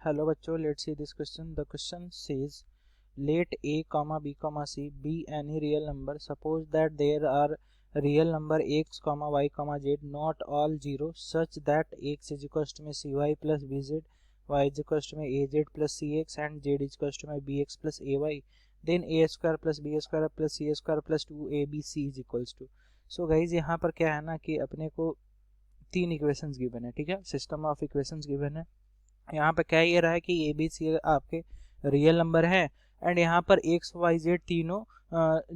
Hello बच्चों, let's see this question. The question says let a comma b comma c be any real number. Suppose that there are real number x comma y comma z, not all zero, such that x is equals to cy plus bz, y is equals to az plus cx and z is equals to bx plus ay. Then a square plus b square plus c square plus 2abc is equals to. So guys, यहाँ पर क्या है ना कि अपने को तीन equations given है, ठीक है, सिस्टम ऑफ इक्वेशंस गिवन है। यहाँ पे कह ये रहा है कि ए बी सी आपके रियल नंबर है एंड यहाँ पर एक्स वाई जेड तीनों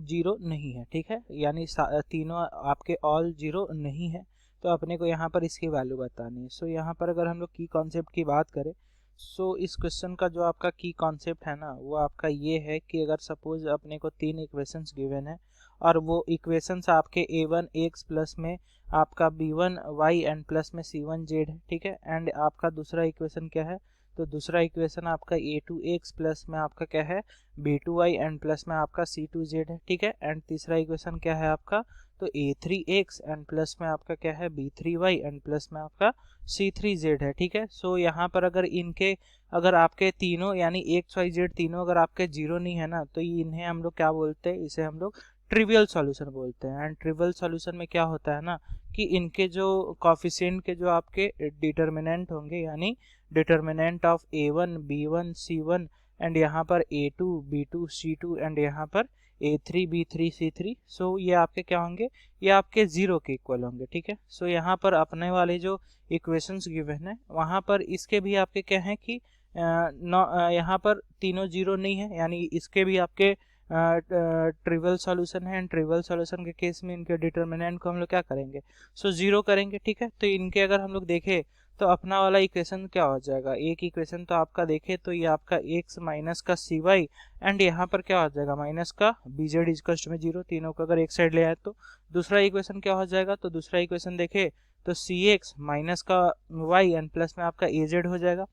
जीरो नहीं है, ठीक है, यानी तीनों आपके ऑल जीरो नहीं है। तो अपने को यहाँ पर इसकी वैल्यू बतानी है। सो यहाँ पर अगर हम लोग की कॉन्सेप्ट की बात करें, सो इस क्वेश्चन का जो आपका की कॉन्सेप्ट है ना, वो आपका ये है कि अगर सपोज अपने को तीन इक्वेशंस गिवन है और वो इक्वेशंस आपके a1 x प्लस में आपका b1 y एंड प्लस में c1 z है, ठीक है, एंड आपका दूसरा इक्वेशन क्या है, तो दूसरा इक्वेशन आपका a2 x प्लस में आपका क्या है b2 y एंड प्लस में आपका c2 z है, ठीक है, एंड तीसरा इक्वेशन क्या है आपका, तो a3 x एंड प्लस में आपका क्या है b3 y एंड प्लस में आपका c3 z है, ठीक है। सो यहाँ पर अगर आपके तीनों यानी x y z तीनों अगर आपके जीरो नहीं है ना, तो इन्हें हम लोग क्या बोलते हैं, इसे हम लोग ट्रिवियल सॉल्यूशन बोलते हैं। एंड ट्रिवियल सॉल्यूशन में क्या होता है ना कि इनके जो कॉफिशिएंट के जो आपके डिटर्मिनेंट होंगे, यानी determinant of a1 b1 c1 and यहाँ पर a2 b2 c2 एंड यहाँ पर a3 b3 c3, सो ये आपके क्या होंगे, ये आपके जीरो के इक्वल होंगे, ठीक है। सो यहाँ पर अपने वाले जो इक्वेशंस गिवन है वहाँ पर इसके भी आपके क्या है कि यहाँ पर तीनों जीरो नहीं है, यानी इसके भी आपके ट्रिवियल सॉल्यूशन है। एंड ट्रिवियल सॉल्यूशन के केस में इनके डिटर्मिनेंट को हम लोग क्या करेंगे, सो जीरो करेंगे, ठीक है। तो इनके अगर हम लोग देखें तो अपना वाला इक्वेशन क्या हो जाएगा, एक इक्वेशन तो आपका देखे तो ये आपका x माइनस का cy एंड यहाँ पर क्या हो जाएगा माइनस का bz इक्वल टू में जीरो, तीनों को अगर एक साइड ले आए तो दूसरा इक्वेशन क्या हो जाएगा, तो दूसरा इक्वेशन देखे तो cx माइनस का y एंड प्लस में आपका az हो जाएगा।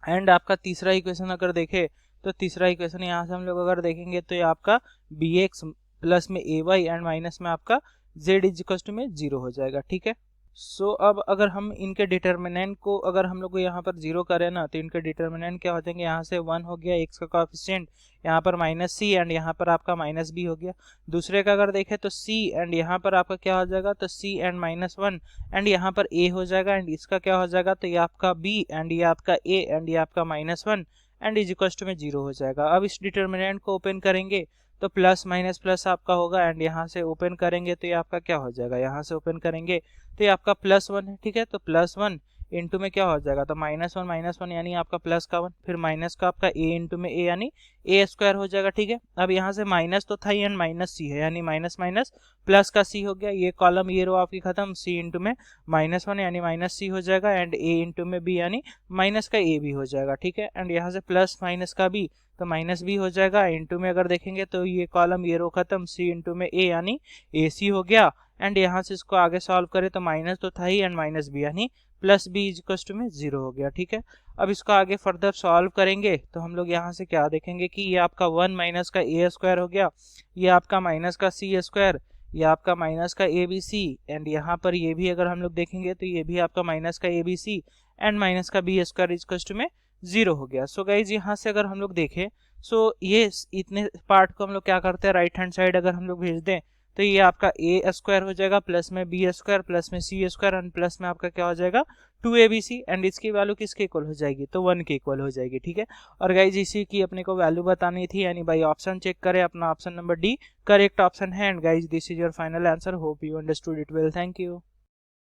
एंड आपका तीसरा इक्वेशन अगर देखे तो तीसरा इक्वेशन यहाँ से हम लोग अगर देखेंगे तो ये आपका bx प्लस में ay एंड माइनस में आपका z इज इक्वल टू में जीरो हो जाएगा, ठीक है। सो अब अगर हम इनके डिटर्मिनेंट को अगर हम लोग यहाँ पर जीरो करें ना, तो इनके डिटर्मिनेंट क्या हो जाएंगे, यहाँ से 1 हो गया x का कोएफिशिएंट, यहाँ पर माइनस c एंड यहाँ पर आपका माइनस b हो गया। दूसरे का अगर देखें तो c एंड यहाँ पर आपका क्या हो जाएगा, तो c एंड माइनस 1 एंड यहाँ पर a हो जाएगा एंड इसका क्या हो जाएगा, तो ये आपका b एंड ये आपका a एंड ये आपका minus 1 and is equal to में जीरो हो जाएगा। अब इस डिटर्मिनेंट को ओपन करेंगे तो प्लस माइनस प्लस आपका होगा एंड यहाँ से ओपन करेंगे तो ये आपका क्या हो जाएगा, यहाँ से ओपन करेंगे तो ये आपका +1 है, ठीक है। तो +1 इंटू में क्या हो जाएगा, तो -1 यानी आपका प्लस का 1, फिर माइनस का आपका a इंटू में a यानी a स्क्वायर हो जाएगा, ठीक है। अब यहाँ से माइनस तो था ही एंड माइनस c है, यानी माइनस माइनस प्लस का c हो गया, ये कॉलम ये रो आपकी खत्म, c इंटू में -1 यानी माइनस c हो जाएगा एंड a इंटू में b यानी माइनस का a भी हो जाएगा, ठीक है। एंड यहाँ से प्लस माइनस का b तो माइनस b हो जाएगा, इंटू में अगर देखेंगे तो ये कॉलम ये रो खत्म, c इंटू में a यानी ac हो गया एंड यहाँ से इसको आगे सॉल्व करें तो माइनस तो था ही एंड माइनस b यानी plus b is equal to में जीरो हो गया, ठीक है। अब इसको आगे फर्दर सॉल्व करेंगे तो हम लोग यहाँ से क्या देखेंगे कि ये आपका 1 माइनस का a स्क्वायर हो गया, ये आपका माइनस का c स्क्वायर, ये आपका माइनस का abc एंड यहाँ पर ये भी अगर हम लोग देखेंगे तो ये भी आपका माइनस का abc एंड माइनस का b square is equal to में जीरो हो गया। सो गाइज यहाँ से अगर हम लोग देखें, सो ये इतने पार्ट को हम लोग क्या करते हैं, राइट हैंड साइड अगर हम लोग भेज दें तो ये आपका a स्क्वायर हो जाएगा प्लस में b स्क्वायर प्लस में c स्क्वायर एंड प्लस में आपका क्या हो जाएगा 2abc एंड इसकी वैल्यू किसके इक्वल हो जाएगी, तो 1 के इक्वल हो जाएगी, ठीक है। और गाइज इसी की अपने को वैल्यू बतानी थी, यानी भाई ऑप्शन चेक करें, अपना option number D correct option है। And guys this is your final answer, hope you understood it well, thank you.